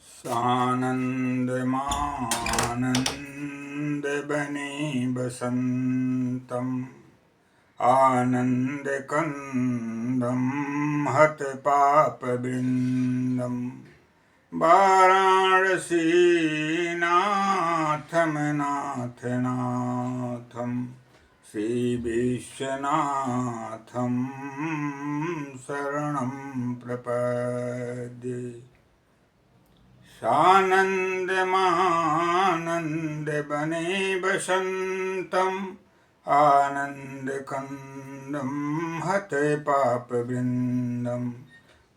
सानंदमानंद बने बसंतम आनंद कंदम हत पाप वृंदम वाराणसी नाथम नाथ नाथम श्री विश्वनाथम शरणं प्रपद्ये। सानंद महानंद बने बसंतम आनंद कंदम हत पाप वृंदम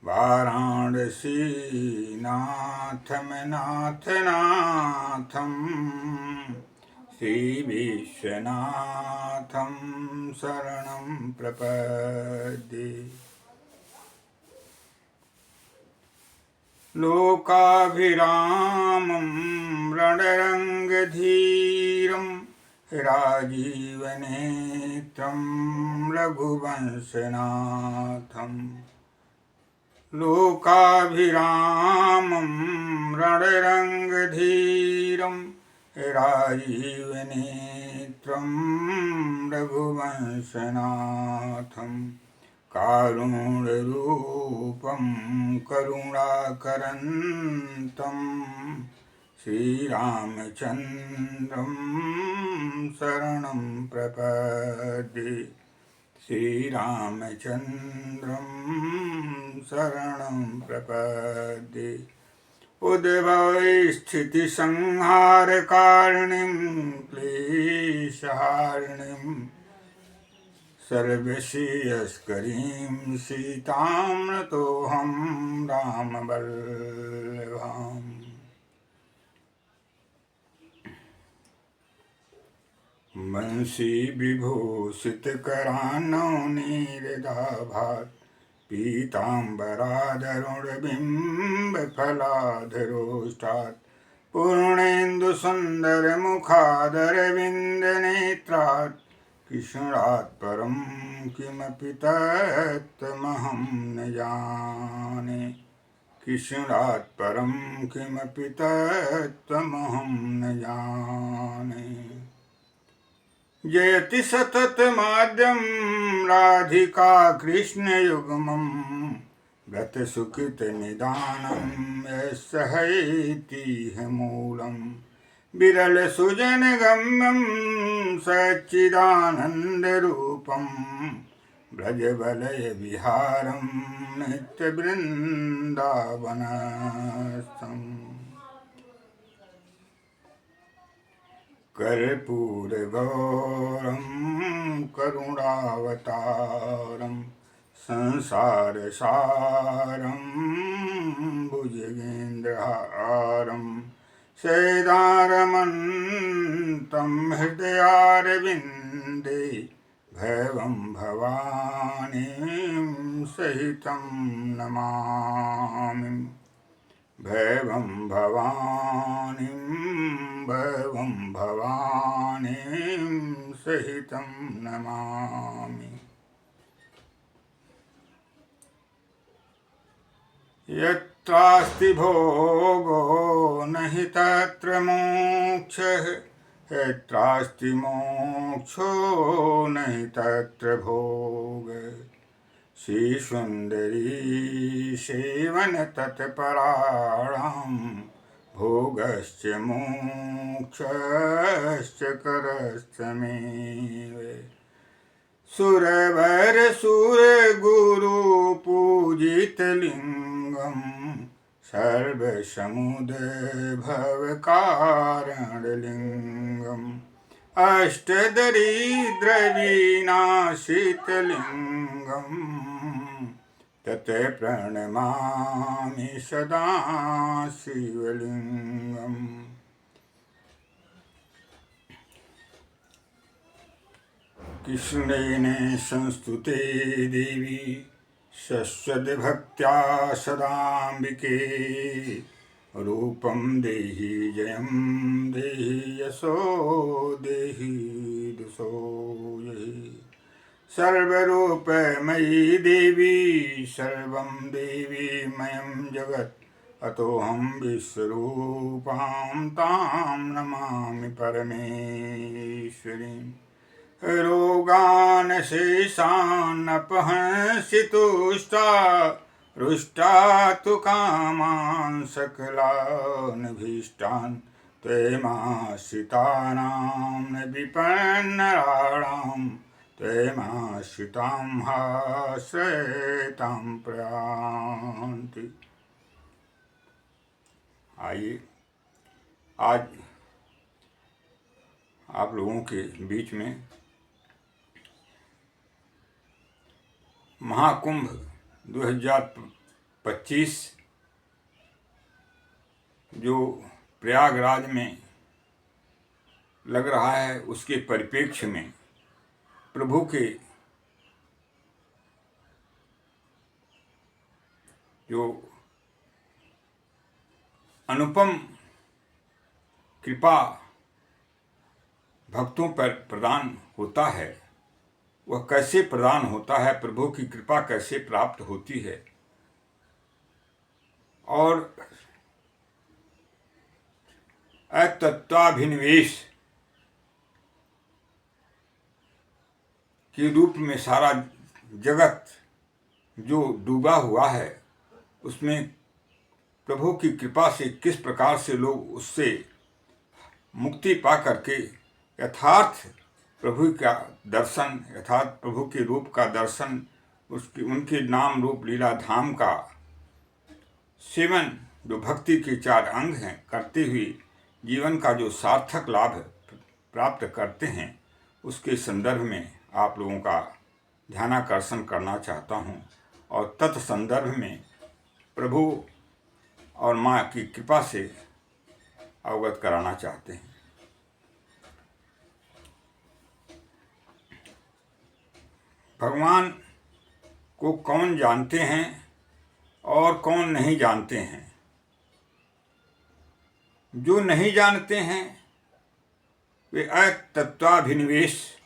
वाराणसी नाथम नाथ नाथम श्री विश्वनाथम शरणं प्रपद्ये। लोकाभिरामं रणरंगधीरं राजीवनेत्रं रघुवंशनाथं। लोकाभिरामं रणरंगधीरं राजीवनेत्रं रघुवंशनाथं। कारुण्यरूपं करुणाकरन्तं श्रीरामचन्द्रं शरणं प्रपद्ये। श्रीरामचन्द्रं शरणं प्रपद्ये। उद्भवस्थितिसंहारकारिणीं क्लेशहारिणीं सर्वश्रेयस्करीं सीतां नतोऽहं रामवल्लभाम्। वंशी विभूषितकरान्नवनीरदाभात् पीताम्बरादरुणबिम्बफलाधरोष्टात् पूर्णेन्दुसुन्दरमुखादरविन्दनेत्रात् कृष्णात् परं किमपि तत्त्वमहं न जाने। कृष्णात् परं किमपि तत्त्वमहं न जाने। जयति सततमाद्यं राधिका कृष्णयुग्मं व्रतसुकृतनिदानं यस्सहैतीह मूलम्। विरलसुजनगम्यं सच्चिदानन्दरूपं व्रजवलयविहारं नित्यवृन्दावनस्थम्। कर्पूरगौरं करुणावतारं संसारसारं भुजगेन्द्रहारं सदारमन्तं हृदयारविन्दे भैरवं भवानीं सहितं नमामि। भैरवं भवानीं सहितं नमामि। यत्रास्ति भोगो नहि तत्र मोक्षः यत्रास्ति मोक्षो नहि तत्र भोगः। श्रीसुन्दरी सेवनतत्पराणां भोगश्च मोक्षश्च करस्तमेव। सुरवरसुरगुरुपूजितलिङ्गं सर्वसमुद्भवकारणलिङ्गम् अष्टदरिद्रविनाशितलिङ्गम् तत् प्रणमामि सदा शिवलिङ्गम्। कृष्णेन संस्तुते देवी शश्वतभक्त्या सदाम्बिके। रूपं देहि जयं देहि यशो देहि दुषो यहि। सर्वरूपमयी देवी सर्वं देवीमयं जगत् अतोऽहं विश्वरूपां तां नमामि परमेश्वरीम् रोगान् शेषानपहंसि तुष्टा रुष्टा तु कामान् सकलानभीष्टान् त्वमाश्रितानां न विपन्नराणां त्वमाश्रितां हाश्रयतां प्रयान्ति। आइए आज आप लोगों के बीच में महाकुंभ 2025 जो प्रयागराज में लग रहा है उसके परिप्रेक्ष्य में प्रभु के जो अनुपम कृपा भक्तों पर प्रदान होता है, वह कैसे प्रदान होता है, प्रभु की कृपा कैसे प्राप्त होती है और अतत्वाभिनिवेश के रूप में सारा जगत जो डूबा हुआ है उसमें प्रभु की कृपा से किस प्रकार से लोग उससे मुक्ति पा करके यथार्थ प्रभु का दर्शन, यथार्थ प्रभु के रूप का दर्शन, उनके नाम रूप लीला धाम का सेवन जो भक्ति के 4 अंग हैं करते हुए जीवन का जो सार्थक लाभ प्राप्त करते हैं उसके संदर्भ में आप लोगों का ध्यानाकर्षण करना चाहता हूँ और तत्संदर्भ में प्रभु और माँ की कृपा से अवगत कराना चाहते हैं। भगवान को कौन जानते हैं और कौन नहीं जानते हैं? जो नहीं जानते हैं वे अतत्वाभिनिवेश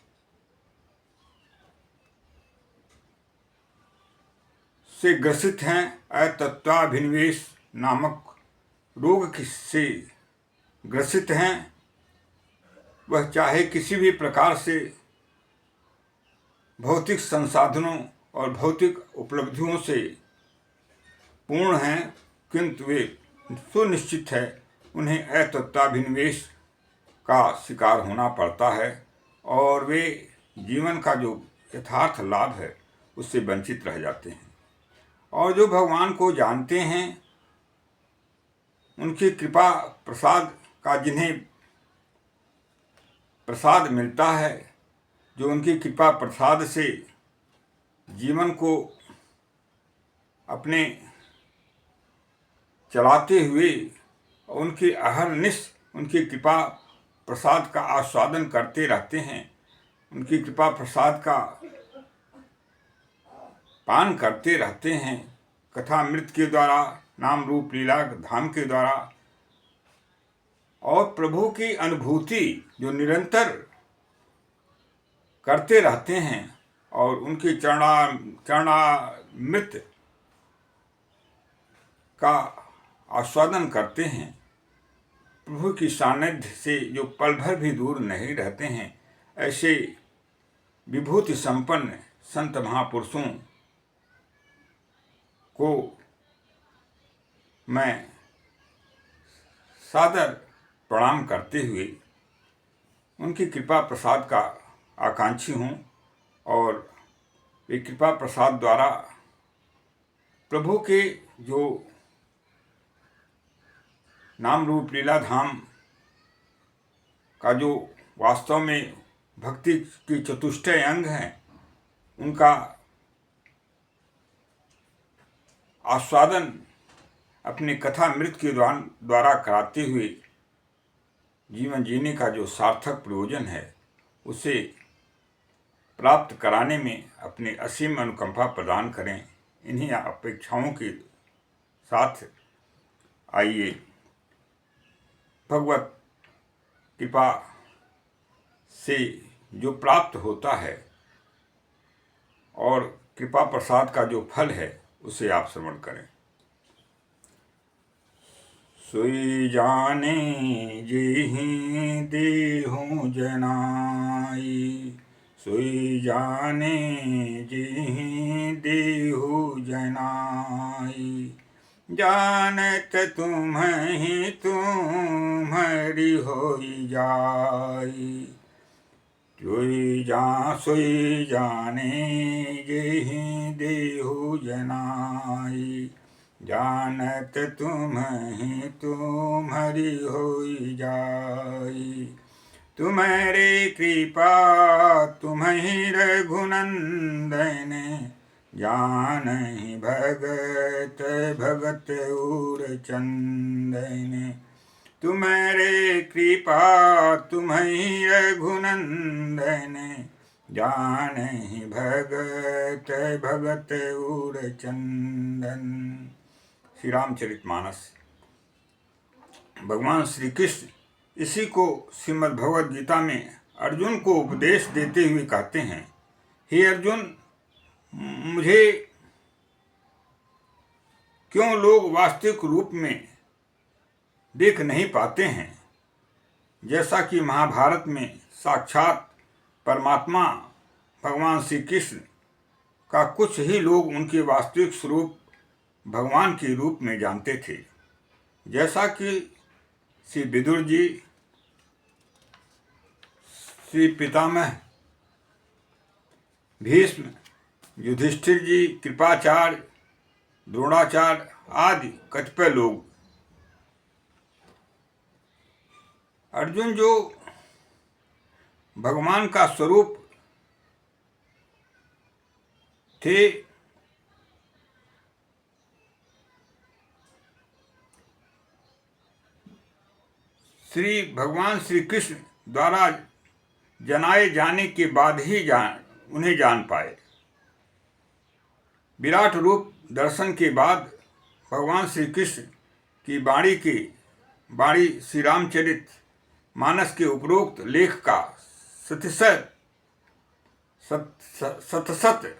से ग्रसित हैं। अतत्वाभिनिवेश नामक रोग से ग्रसित हैं। वह चाहे किसी भी प्रकार से भौतिक संसाधनों और भौतिक उपलब्धियों से पूर्ण हैं, किंतु वे सुनिश्चित है उन्हें अतत्वाभिनिवेश का शिकार होना पड़ता है और वे जीवन का जो यथार्थ लाभ है उससे वंचित रह जाते हैं। और जो भगवान को जानते हैं उनकी कृपा प्रसाद का जिन्हें प्रसाद मिलता है, जो उनकी कृपा प्रसाद से जीवन को अपने चलाते हुए उनकी अहरनिश उनकी कृपा प्रसाद का आस्वादन करते रहते हैं, उनकी कृपा प्रसाद का पान करते रहते हैं, कथा मृत के द्वारा, नाम रूप लीला धाम के द्वारा, और प्रभु की अनुभूति जो निरंतर करते रहते हैं और उनकी चरणामृत का आस्वादन करते हैं। प्रभु की सानिध्य से जो पल भर भी दूर नहीं रहते हैं, ऐसे विभूति संपन्न संत महापुरुषों को मैं सादर प्रणाम करते हुए उनकी कृपा प्रसाद का आकांक्षी हूँ और वे कृपा प्रसाद द्वारा प्रभु के जो नाम रूप लीला धाम का जो वास्तव में भक्ति की चतुष्टय अंग हैं उनका आस्वादन अपने कथा मृत के द्वारा कराते हुए जीवन जीने का जो सार्थक प्रयोजन है उसे प्राप्त कराने में अपनी असीम अनुकंपा प्रदान करें। इन्हीं अपेक्षाओं के साथ आइए भगवत कृपा से जो प्राप्त होता है कृपा प्रसाद का जो फल है उसे आप श्रवण करें। सोई जाने जेहि देहु जनाई, सोई जाने जेहि देहु जनाई, जानत तुम्हें तुम्हारी होई जाई, सोई जाने जेहि देहु जनाई, जानत तुम्हें तुम्हारी होई जाई, तुम्हारे कृपा तुम्हें रघुनंदन, जानहि भगत भगत उर चंदन, तुम्हारे कृपा तुम्हें रघुनंदन, जानहि भगत भगत उर चंदन। श्री रामचरितमानस। भगवान श्री कृष्ण इसी को श्रीमद् भगवद गीता में अर्जुन को उपदेश देते हुए कहते हैं, हे अर्जुन, मुझे क्यों लोग वास्तविक रूप में देख नहीं पाते हैं, जैसा कि महाभारत में साक्षात परमात्मा भगवान श्री कृष्ण का कुछ ही लोग उनके वास्तविक स्वरूप भगवान के रूप में जानते थे। जैसा कि श्री विदुर जी, श्री पितामह भीष्म, युधिष्ठिर जी, कृपाचार्य, द्रोणाचार्य आदि कतिपय लोग, अर्जुन जो भगवान का स्वरूप थे, श्री भगवान श्री कृष्ण द्वारा जनाए जाने के बाद ही उन्हें जान पाए। विराट रूप दर्शन के बाद भगवान श्री कृष्ण की वाणी श्री रामचरित मानस के उपरोक्त लेख का सतसत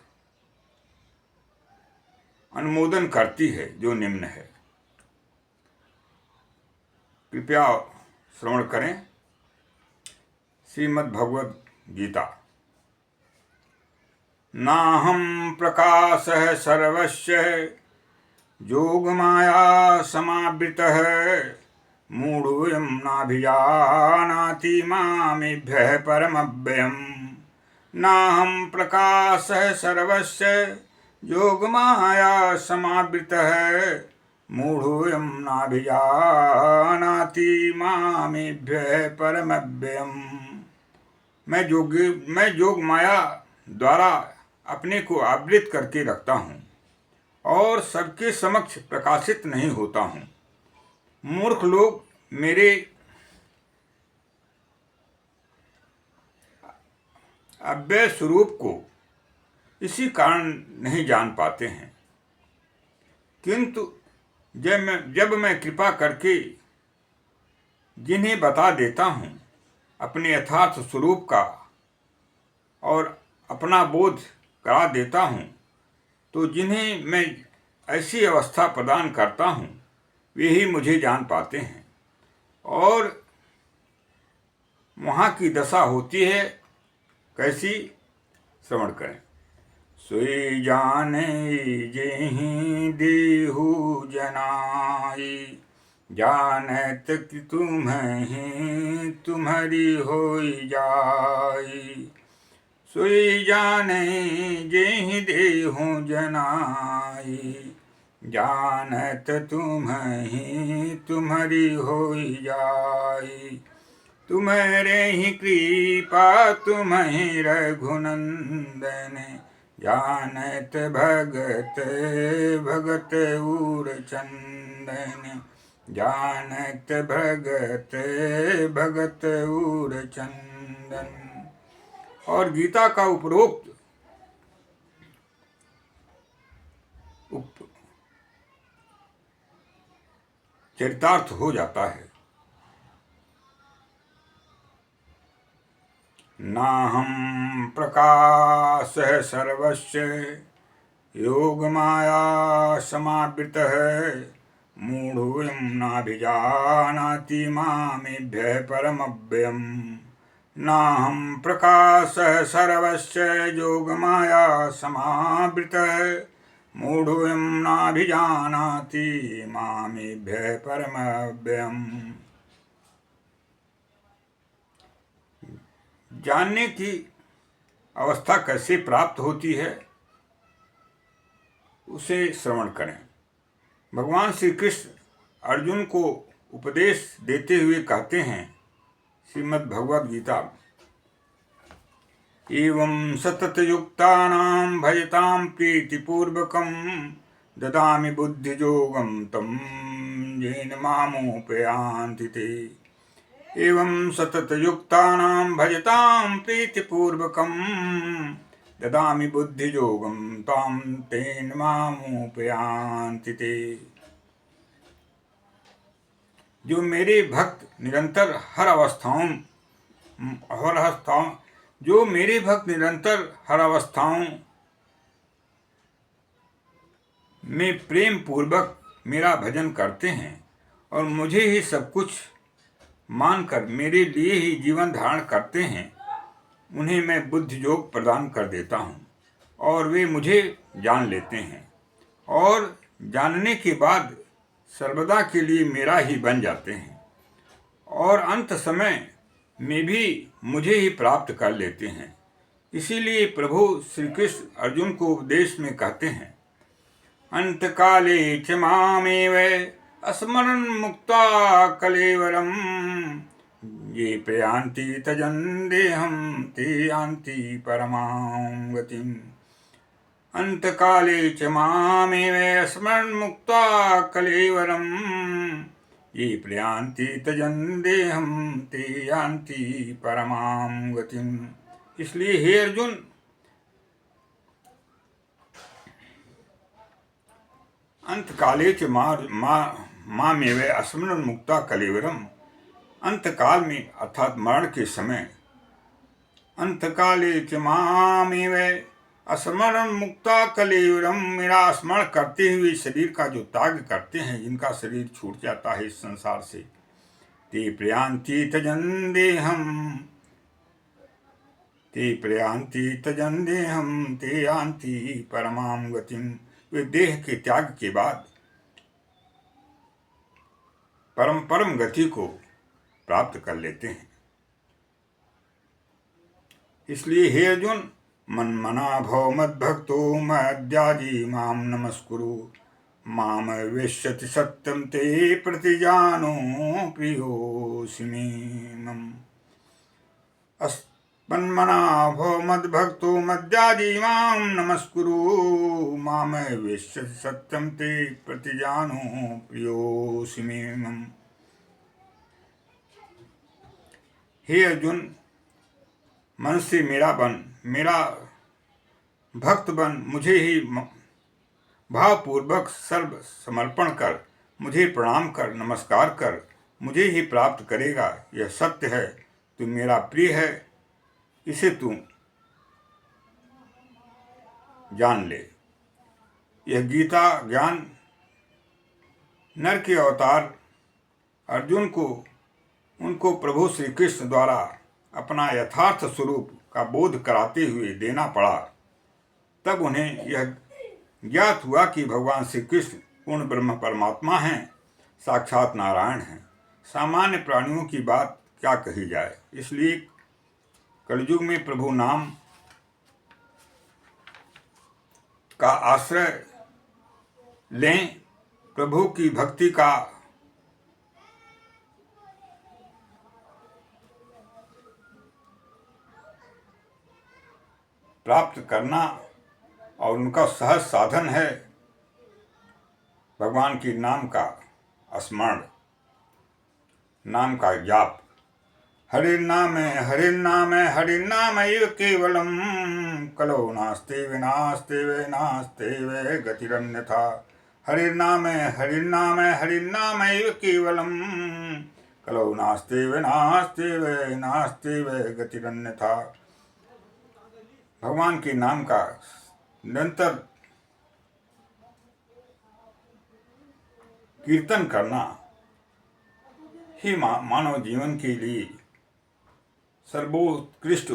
अनुमोदन करती है, जो निम्न है। कृपया श्रवण करें। श्रीमद् भगवद गीता। नाहं प्रकाशः सर्वस्य योगमाया समावृतः, मूढोऽयं नाभिजानाति मामेभ्यः परमव्ययम्। नाहं प्रकाशः सर्वस्य योगमाया समावृतः, मूढोऽयं नाभिजानाति मामेभ्यः परमव्ययम्। मैं योग माया द्वारा अपने को आवृत करके रखता हूँ और सबके समक्ष प्रकाशित नहीं होता हूँ। मूर्ख लोग मेरे अव्यय स्वरूप को इसी कारण नहीं जान पाते हैं, किंतु जब मैं कृपा करके जिन्हें बता देता हूँ अपने यथार्थ स्वरूप का और अपना बोध करा देता हूँ, तो जिन्हें मैं ऐसी अवस्था प्रदान करता हूँ वे ही मुझे जान पाते हैं, और वहाँ की दशा होती है कैसी, श्रवण करें। सोई जाने जेहि देहु जनाई, जानत कि तुम्हें तुम्हारी होई जाई। सोई जाने जेहि देहु जनाई, जानत तुम्हें तुम्हारी होई जाई। तुम्हारे ही कृपा तुम्हें रघुनंदन, जानत भगत भगत उर चंदन, जानत भगत भगत उर चंदन। और गीता का उपरोक्त चरितार्थ हो जाता है। नाहं प्रकाशः सर्वस्य योग माया समावृतः मूढ़ोऽयं नाभिजानाति मामेभ्यः परमव्ययम् नाहं प्रकाशः सर्वस्य योगमाया समावृतः मूढ़ोऽयं नाभिजानाति मामेभ्यः परमव्ययम्। जानने की अवस्था कैसे प्राप्त होती है उसे श्रवण करें। भगवान श्री कृष्ण अर्जुन को उपदेश देते हुए कहते हैं, श्रीमद् भगवद गीता, एवं सततयुक्तानां भजतां प्रीतिपूर्वकं ददामि बुद्धियोगं तं येन मामुपयान्ति ते। एवं सततयुक्तानां भजतां प्रीतिपूर्वकं ददामि बुद्धियोगं तं तेन मामुपयान्ति ते। जो मेरे भक्त निरंतर हर अवस्थाओं में प्रेम पूर्वक मेरा भजन करते हैं और मुझे ही सब कुछ मानकर मेरे लिए ही जीवन धारण करते हैं, उन्हें मैं बुद्धि योग प्रदान कर देता हूँ और वे मुझे जान लेते हैं और जानने के बाद सर्वदा के लिए मेरा ही बन जाते हैं और अंत समय में भी मुझे ही प्राप्त कर लेते हैं। इसीलिए प्रभु श्री कृष्ण अर्जुन को उपदेश में कहते हैं, अंत काले च मामेव स्मरन् मुक्ता कलेवरम ये प्रयान्ति तजन् देहं ते यान्ति परमां गतिम्। अंत काले च मामेव स्मरन् मुक्ता कलेवरम ये प्रयान्ति तजन् देहं ते यान्ति परमां गतिम्। इसलिए हे अर्जुन, अंत काले च मामेव स्मरन् मुक्ता कलेवरम, अंत काल में अर्थात मरण के समय, अंत काले च मामेव स्मरन् मुक्ता कलेवरम, मेरा स्मरण करते हुए शरीर का जो त्याग करते हैं, जिनका शरीर छूट जाता है इस संसार से, ते प्रयान्ति तजन् देहं, ते प्रयान्ति तजन् देहं ते यान्ति परमां गतिम्। वे देह के त्याग के बाद परम गति को प्राप्त कर लेते हैं। इसलिए हे अर्जुन, मन्मना भव मद्भक्तो मद्याजी मां नमस्कुरु माम वेश्यति सत्यं ते प्रतिजानो प्रियोऽसि मे मम। मन्मना भव मद्भक्तो मद्याजी मां नमस्कुरु माम वेश्यति सत्यं ते प्रतिजानो प्रियोऽसि मे मम। हे अर्जुन, मन से मेरा भक्त बन मुझे ही भावपूर्वक सर्व समर्पण कर, मुझे प्रणाम कर, नमस्कार कर, मुझे ही प्राप्त करेगा। यह सत्य है, तू मेरा प्रिय है, इसे तू जान ले। यह गीता ज्ञान नर के अवतार अर्जुन को उनको प्रभु श्री कृष्ण द्वारा अपना यथार्थ स्वरूप का बोध कराते हुए देना पड़ा। तब उन्हें यह ज्ञात हुआ कि भगवान श्री कृष्ण पूर्ण ब्रह्म परमात्मा हैं, साक्षात नारायण हैं। सामान्य प्राणियों की बात क्या कही जाए। इसलिए कलयुग में प्रभु नाम का आश्रय लें, प्रभु की भक्ति का प्राप्त करना और उनका सहज साधन है भगवान के नाम का स्मरण, नाम का जाप। हरिर्नाम हरिर्नामैव केवलम कलो नास्ते विनास्ते गतिरन्यथा। हरिर्नाम हरिर्नामैव केवलम कलो नास्ते विनास्ते गतिरन्यथा। भगवान के नाम का निरंतर कीर्तन करना ही मानव जीवन के लिए सर्वोत्कृष्ट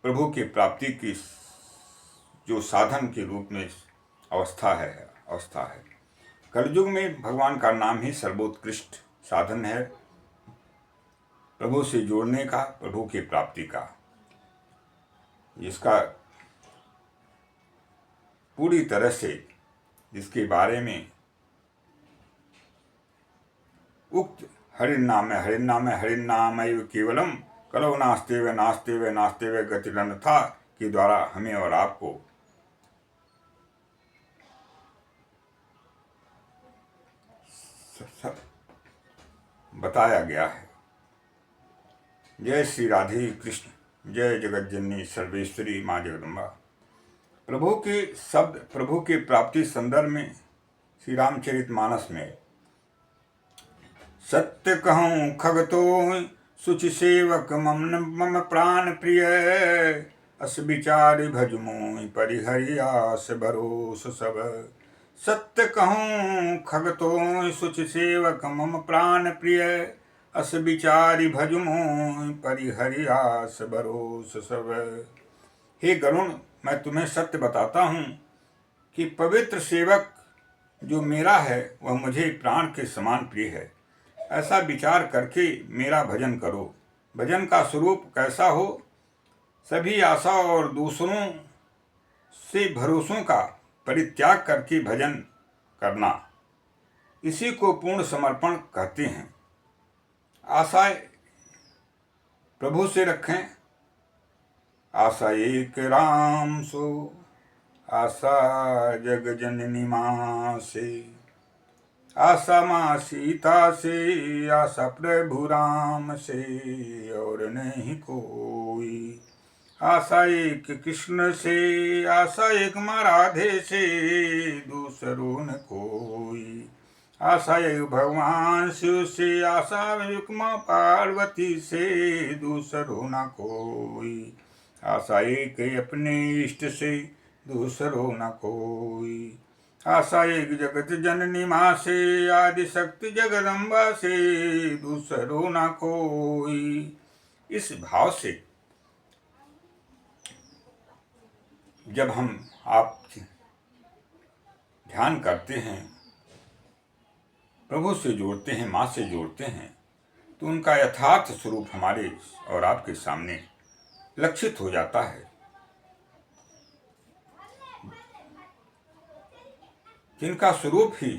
प्रभु की प्राप्ति की जो साधन के रूप में अवस्था है। कलयुग में भगवान का नाम ही सर्वोत्कृष्ट साधन है प्रभु से जोड़ने का, प्रभु की प्राप्ति का, जिसका पूरी तरह से जिसके बारे में उक्त हरिनामैव केवलम कलो नास्तेव गतिरन्यथा के द्वारा हमें और आपको बताया गया है। जय श्री राधे कृष्ण, जय जगत जननी सर्वेश्वरी माँ जगदम्बा। प्रभु के शब्द, प्रभु के प्राप्ति संदर्भ में श्री रामचरितमानस में सत्य कहूँ खगतो सुचि सेवक मम प्राण प्रिय, अस विचारि भज मोहि परिहरि आस भरोस सब। सत्य कहूँ खगतो सुचि सेवक मम प्राण प्रिय, अस विचारि भज मोहि परिहरि आस भरोस सब। हे गरुण, मैं तुम्हें सत्य बताता हूँ कि पवित्र सेवक जो मेरा है वह मुझे प्राण के समान प्रिय है। ऐसा विचार करके मेरा भजन करो। भजन का स्वरूप कैसा हो? सभी आशा और दूसरों से भरोसों का परित्याग करके भजन करना, इसी को पूर्ण समर्पण कहते हैं। आशाएं प्रभु से रखें। आशा एक राम सो, आशा जग जननी माँ से, आशा माँ सीता से, आशा प्रभु राम से और नहीं कोई। आशा एक कृष्ण से, आशा एक माँ राधे से, दूसरों न कोई। आशा एक भगवान शिव से, आशा एक माँ पार्वती से, दूसरों न कोई। आशा एक अपने इष्ट से, दूसरों न कोई। आशा एक जगत जननी माँ से, आदि शक्ति जगदम्बा से, दूसरों ना कोई। इस भाव से जब आप ध्यान करते हैं, प्रभु से जोड़ते हैं, माँ से जोड़ते हैं, तो उनका यथार्थ स्वरूप हमारे और आपके सामने लक्षित हो जाता है। जिनका स्वरूप ही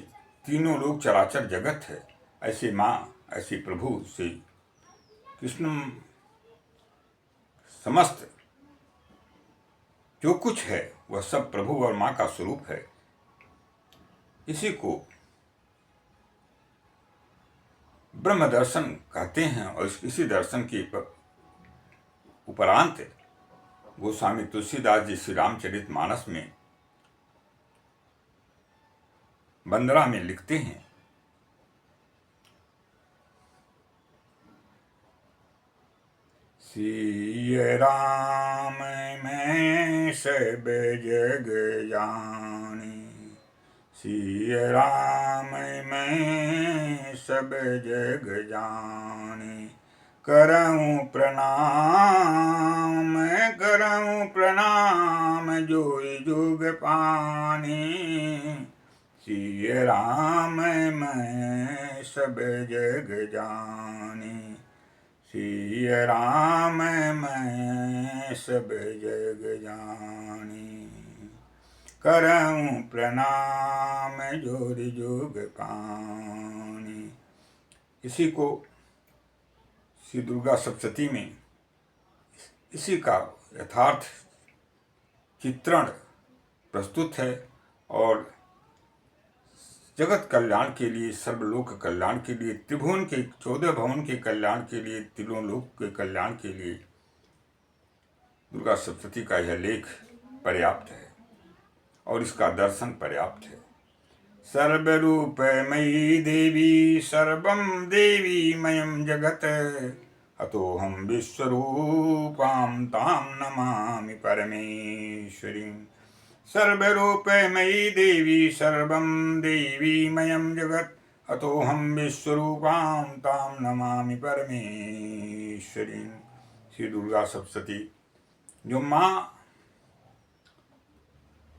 तीनों लोक चराचर जगत है, ऐसे माँ, ऐसे प्रभु से कृष्ण समस्त जो कुछ है वह सब प्रभु और माँ का स्वरूप है। इसी को ब्रह्म दर्शन कहते हैं। और इसी दर्शन के उपरांत गोस्वामी तुलसीदास जी श्री रामचरितमानस में बंदरा में लिखते हैं, सिय राम मैं सब जग जानी, सिय राम मैं सब जग जानी, करऊं प्रणाम जोई जुग पानी, सिय राम मैं सब जग जानी, सिय राम मैं सब जग जानी, करऊं प्रणाम जोरि जुग पानी। इसी को श्री दुर्गा सप्तशती में इसी का यथार्थ चित्रण प्रस्तुत है। और जगत कल्याण के लिए, सर्वलोक कल्याण के लिए, त्रिभुवन के 14 भवन के कल्याण के लिए, तीनों लोक के कल्याण के लिए दुर्गा सप्तशती का यह लेख पर्याप्त है और इसका दर्शन पर्याप्त है। सर्वरूपमयी देवी सर्वं देवीमयं जगत्, अतोऽहं विश्वरूपां तां नमामि परमेश्वरीं। सर्वरूपमयी देवी सर्वं देवीमयं जगत्, अतोऽहं विश्वरूपां तां नमामि परमेश्वरीं। श्री दुर्गा सप्तशती। जो माँ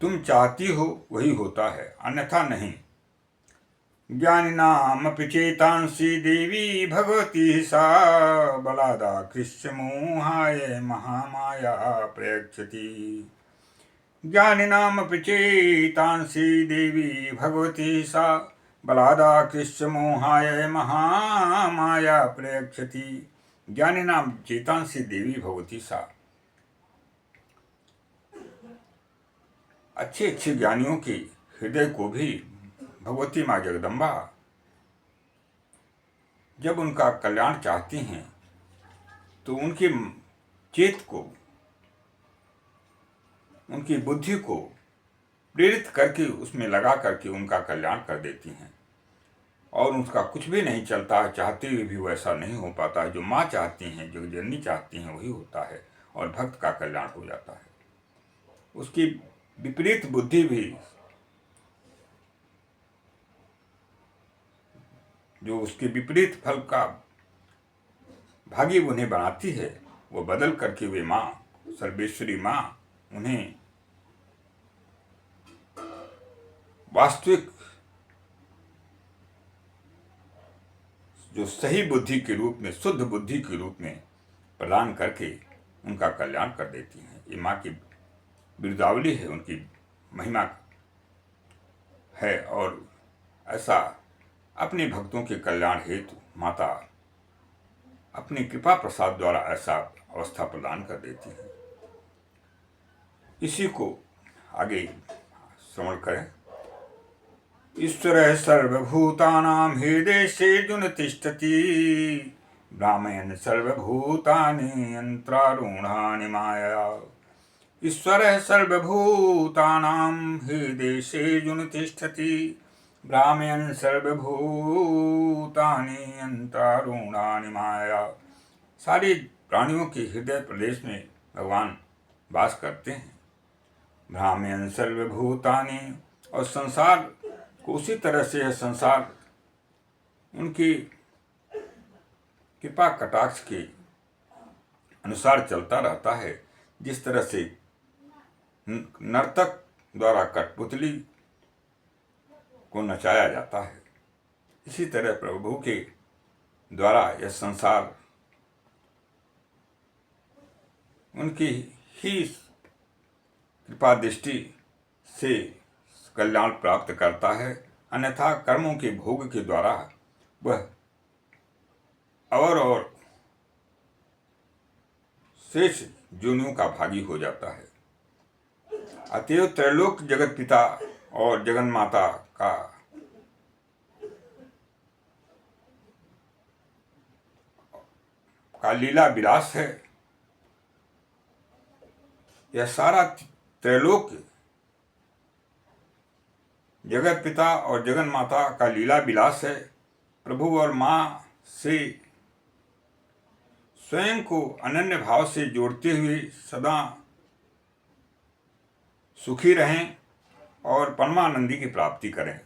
तुम चाहती हो वही होता है, अन्यथा नहीं। ज्ञानिनामपि चेतांसि देवी भगवती सा बलादाकृष्य मोहाय महामाया प्रयच्छति। ज्ञानिनामपि चेतांसि देवी भगवती सा बलादाकृष्य मोहाय महामाया प्रयच्छति। ज्ञानिनाम चेतांसि देवी भगवती सा। अच्छे अच्छे ज्ञानियों के हृदय को भी भगवती माँ जगदम्बा जब उनका कल्याण चाहती हैं तो उनकी चेत को, उनकी बुद्धि को प्रेरित करके उसमें लगा करके उनका कल्याण कर देती हैं। और उसका कुछ भी नहीं चलता है, चाहते हुए भी वैसा नहीं हो पाता है। जो माँ चाहती हैं, जो जननी चाहती हैं वही होता है और भक्त का कल्याण हो जाता है। उसकी विपरीत बुद्धि भी जो उसके विपरीत फल का भागी उन्हें बनाती है, वो बदल करके वे माँ सर्वेश्वरी माँ उन्हें वास्तविक जो सही बुद्धि के रूप में, शुद्ध बुद्धि के रूप में प्रदान करके उनका कल्याण कर देती हैं। ये माँ की बिरदावली है, उनकी महिमा है। और ऐसा अपने भक्तों के कल्याण हेतु माता अपनी कृपा प्रसाद द्वारा ऐसा अवस्था प्रदान कर देती है। इसी को आगे श्रवण करें। ईश्वर सर्वभूतानां हृदयेषु तिष्ठति। भ्रामयन् सर्वभूतानि यन्त्रारूढानि मायया। ईश्वर सर्वभूतानां हृदयेषु तिष्ठति। भ्रामयन् सर्वभूतानि यन्त्रारूढानि मायया। सारे प्राणियों के हृदय प्रदेश में भगवान वास करते हैं। भ्रामयन् सर्वभूतानि, और संसार को उसी तरह से है, संसार उनकी कृपा कटाक्ष के अनुसार चलता रहता है। जिस तरह से नर्तक द्वारा कठपुतली को नचाया जाता है, इसी तरह प्रभु के द्वारा यह संसार उनकी ही कृपा दृष्टि से कल्याण प्राप्त करता है। अन्यथा कर्मों के भोग के द्वारा वह और शेष योनियों का भागी हो जाता है। अतएव त्रैलोक जगत पिता और जगन माता का लीला विलास है। यह सारा त्रैलोक जगत पिता और जगन माता का लीला विलास है। प्रभु और माँ से स्वयं को अनन्य भाव से जोड़ते हुए सदा सुखी रहें और परमानंदी की प्राप्ति करें।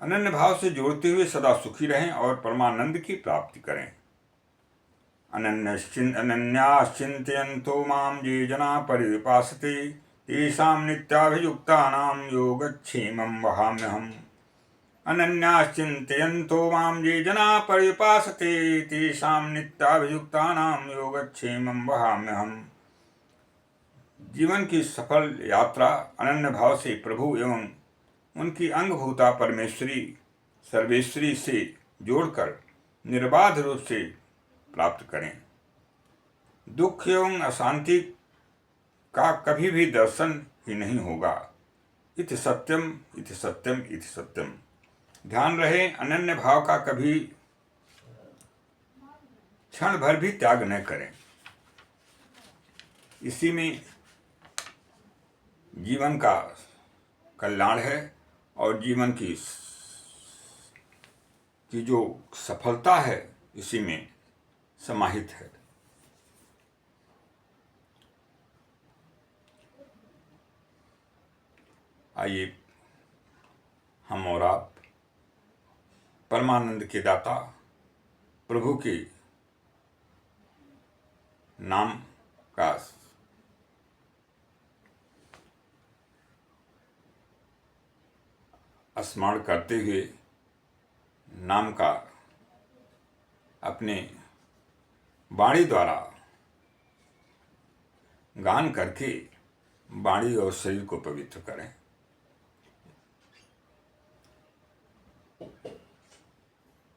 अनन्य भाव से जोड़ते हुए सदा सुखी रहें और परमानंद की प्राप्ति करें। अनन्याश्चिन्तयन्तो मां ये जना पर्युपासते तेषां नित्याभियुक्तानां योगक्षेमं वहाम्यहम्। अनन्याश्चिन्तयन्तो मां ये जना पर्युपासते तेषां नित्याभियुक्तानां योगक्षेमं वहाम्यहम्। जीवन की सफल यात्रा अनन्य भाव से प्रभु एवं उनकी अंगभूता परमेश्वरी सर्वेश्वरी से जोड़कर निर्बाध रूप से प्राप्त करें। दुख एवं अशांति का कभी भी दर्शन ही नहीं होगा। इति सत्यम इति सत्यम इति सत्यम। ध्यान रहे, अनन्य भाव का कभी क्षण भर भी त्याग न करें। इसी में जीवन का कल्याण है और जीवन की जो सफलता है इसी में समाहित है। आइए हम और आप परमानंद के दाता प्रभु के नाम का स्मरण करते हुए नाम का अपने वाणी द्वारा गान करके वाणी और शरीर को पवित्र करें।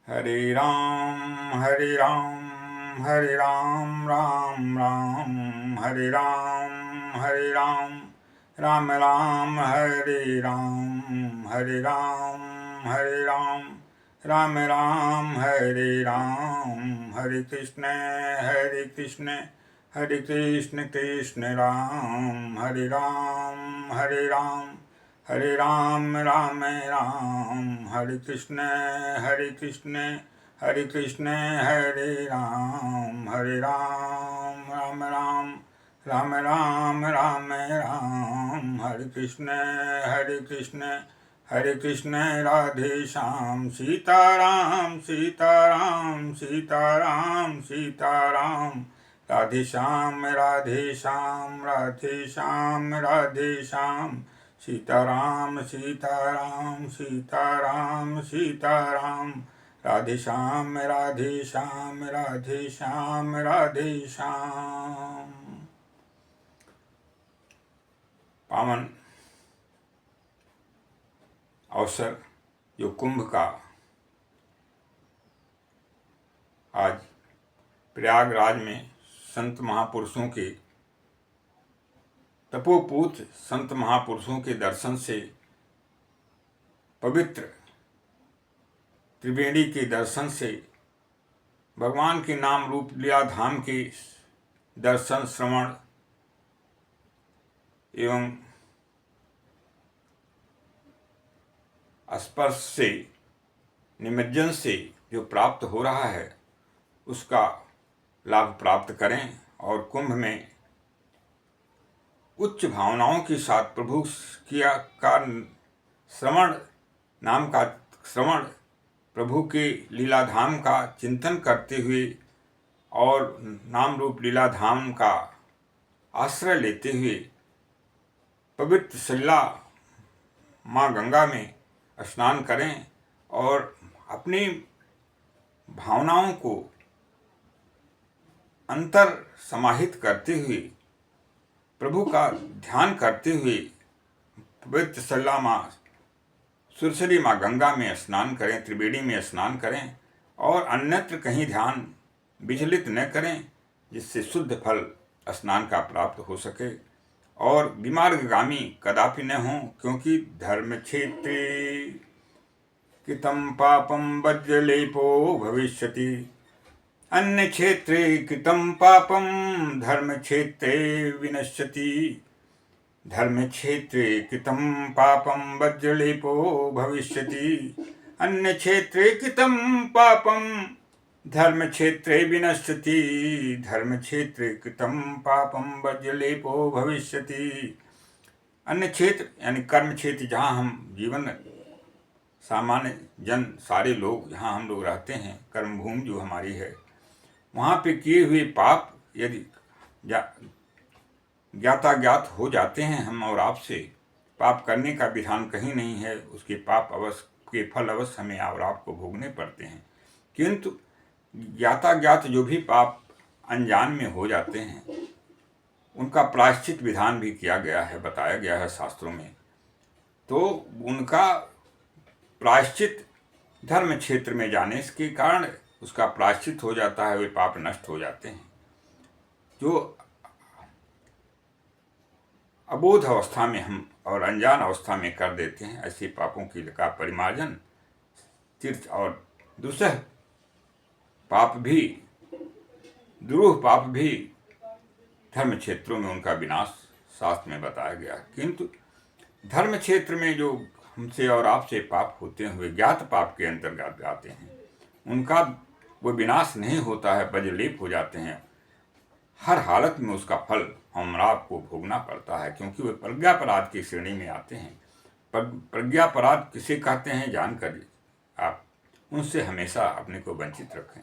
हरे राम हरे राम राम राम हरे राम राम राम हरे राम हरे राम राम राम हरे राम। हरे कृष्ण कृष्ण राम हरे राम राम राम हरे कृष्ण हरे राम राम राम हरे कृष्ण राधे श्याम सीताराम राधे श्याम सीताराम राधे श्याम राधे श्याम। पावन अवसर जो कुंभ का आज प्रयागराज में संत महापुरुषों के तपोपूत संत महापुरुषों के दर्शन से पवित्र त्रिवेणी के दर्शन से भगवान के नाम रूप लीला धाम के दर्शन श्रवण एवं स्पर्श से निमज्जन से जो प्राप्त हो रहा है उसका लाभ प्राप्त करें और कुंभ में उच्च भावनाओं के साथ प्रभु का श्रवण नाम का श्रवण प्रभु के लीला धाम का चिंतन करते हुए और नाम रूप लीला धाम का आश्रय लेते हुए पवित्र सलिला माँ गंगा में स्नान करें और अपनी भावनाओं को अंतर समाहित करते हुए प्रभु का ध्यान करते हुए पवित्र सलिला माँ सुरसरी माँ गंगा में स्नान करें, त्रिवेणी में स्नान करें और अन्यत्र कहीं ध्यान विचलित न करें, जिससे शुद्ध फल स्नान का प्राप्त हो सके और विमार्गगामी कदापि न हो, क्योंकि धर्म क्षेत्रे कृतं पापं वज्रलेपो भविष्यति, अन्य क्षेत्रे कृतं पापं धर्म क्षेत्रे विनश्यति। धर्म क्षेत्रे कृतं पापं वज्रलेपो भविष्यति, अन्य क्षेत्रे कृतं पापं धर्म क्षेत्रे विनश्यति। धर्म क्षेत्रे कृतं पापं वज्रलेपो भविष्यति। अन्य क्षेत्र यानी कर्म क्षेत्र, जहाँ हम जीवन सामान्य जन सारे लोग जहाँ हम लोग रहते हैं, कर्मभूमि जो हमारी है, वहाँ पे किए हुए पाप यदि ज्ञात हो जाते हैं हम और आपसे, पाप करने का विधान कहीं नहीं है, उसके पाप अवश्य के फल अवश्य हमें और आपको भोगने पड़ते हैं। किंतु ज्ञात जो भी पाप अनजान में हो जाते हैं उनका प्रायश्चित विधान भी किया गया है, बताया गया है शास्त्रों में। तो उनका प्रायश्चित धर्म क्षेत्र में जाने के कारण उसका प्रायश्चित हो जाता है, वे पाप नष्ट हो जाते हैं। जो अबोध अवस्था में हम और अनजान अवस्था में कर देते हैं, ऐसे पापों की का परिमार्जन तीर्थ और दुसह पाप भी, दुरूह पाप भी धर्म क्षेत्रों में उनका विनाश शास्त्र में बताया गया। किंतु धर्म क्षेत्र में जो हमसे और आपसे पाप होते हुए ज्ञात पाप के अंतर्गत आते हैं, उनका वो विनाश नहीं होता है, वज्रलेप हो जाते हैं। हर हालत में उसका फल हमरा आपको भोगना पड़ता है, क्योंकि वे प्रज्ञापराध की श्रेणी में आते हैं। प्रज्ञापराध किसे कहते हैं जानकर आप उनसे हमेशा अपने को वंचित रखें।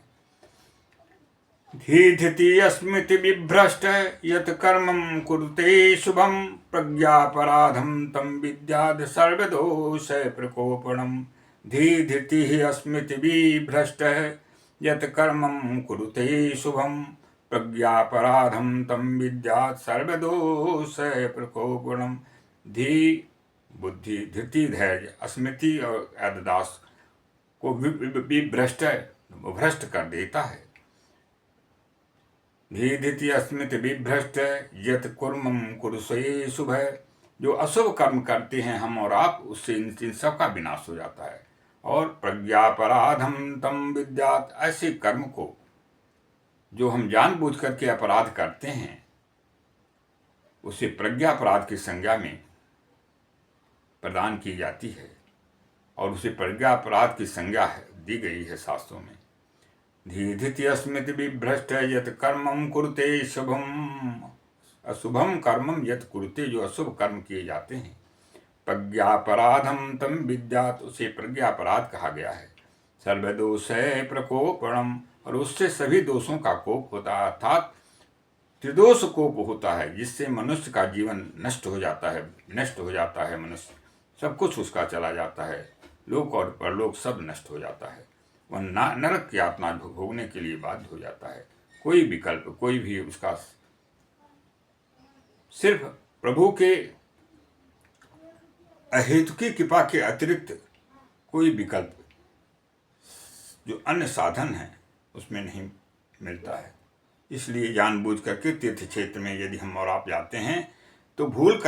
धीधृति स्मृति विभ्रष्ट यत कर्मं कुरुते शुभम प्रज्ञापराधम तम विद्याद सर्वदोष प्रकोपणम। धीधृति स्मृति विभ्रष्ट यत कर्मं कुरुते शुभम प्रज्ञापराधम तम विद्याद सर्वदोष प्रकोपणम। धी बुद्धि, धृति धैर्य, स्मृति और याददास को भ्रष्ट कर देता है। धीधृति स्मृति विभ्रष्ट यत कर्मं कुरुते शुभ, जो अशुभ कर्म करते हैं हम और आप, उससे इन सबका विनाश हो जाता है। और प्रज्ञापराधम तम विद्यात, ऐसे कर्म को जो हम जानबूझ करके अपराध करते हैं उसे प्रज्ञापराध की संज्ञा में प्रदान की जाती है और उसे प्रज्ञापराध की संज्ञा दी गई है शास्त्रों में। धीधृति स्मृति विभ्रष्ट यत कर्मं कुरुते शुभम, अशुभम कर्मम यत कुरुते, जो अशुभ कर्म किए जाते हैं। प्रज्ञापराधम तम विद्यात, उसे प्रज्ञापराध कहा गया है। सर्वदोष प्रकोपणम, और उससे सभी दोषों का कोप होता है, अर्थात त्रिदोष कोप होता है, जिससे मनुष्य का जीवन नष्ट हो जाता है। मनुष्य सब कुछ उसका चला जाता है, लोक और परलोक सब नष्ट हो जाता है। वह नरक की यातना भोगने के लिए बाध्य हो जाता है। कोई विकल्प, कोई भी उसका, सिर्फ प्रभु के अहेतुकी कृपा के अतिरिक्त कोई विकल्प जो अन्य साधन है उसमें नहीं मिलता है। इसलिए जानबूझ करके तीर्थ क्षेत्र में यदि हम और आप जाते हैं तो भूल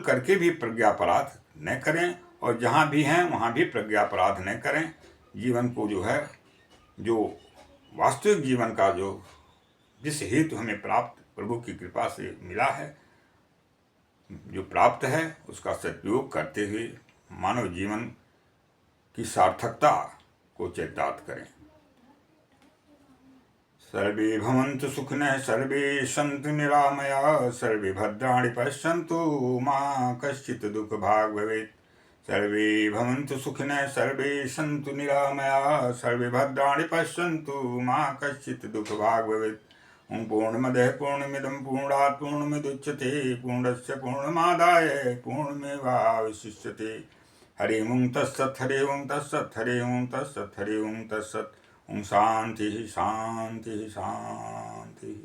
करके भी प्रज्ञापराध न करें, और जहाँ भी हैं वहाँ भी प्रज्ञापराध न करें। जीवन को जो वास्तविक जीवन का जिस हेतु हमें प्राप्त प्रभु की कृपा से मिला है, जो प्राप्त है, उसका सदुपयोग करते हुए मानव जीवन की सार्थकता को चरितार्थ करें। सर्वे भवन्तु सुखिनः, सर्वे सन्तु निरामया, सर्वे भद्राणि पश्यन्तु मा कश्चित् दुःखभाग् भवेत्। सर्वे भवन्तु सुखिनः, सर्वे सन्तु निरामया, सर्वे भद्राणि पश्यन्तु मा कश्चित् दुःखभाग् भवेत्। ओं पूर्णमदः पूर्णमिदं पूर्णात् पूर्णमुदच्यते, पूर्णस्य पूर्णमादाय पूर्णमेवावशिष्यते। हरि ओं तत्सत्, हरि ओं तत्सत्, हरि ओं तत्सत्, हरि ओं तत्सत्। ओं शान्तिः शान्तिः शान्तिः।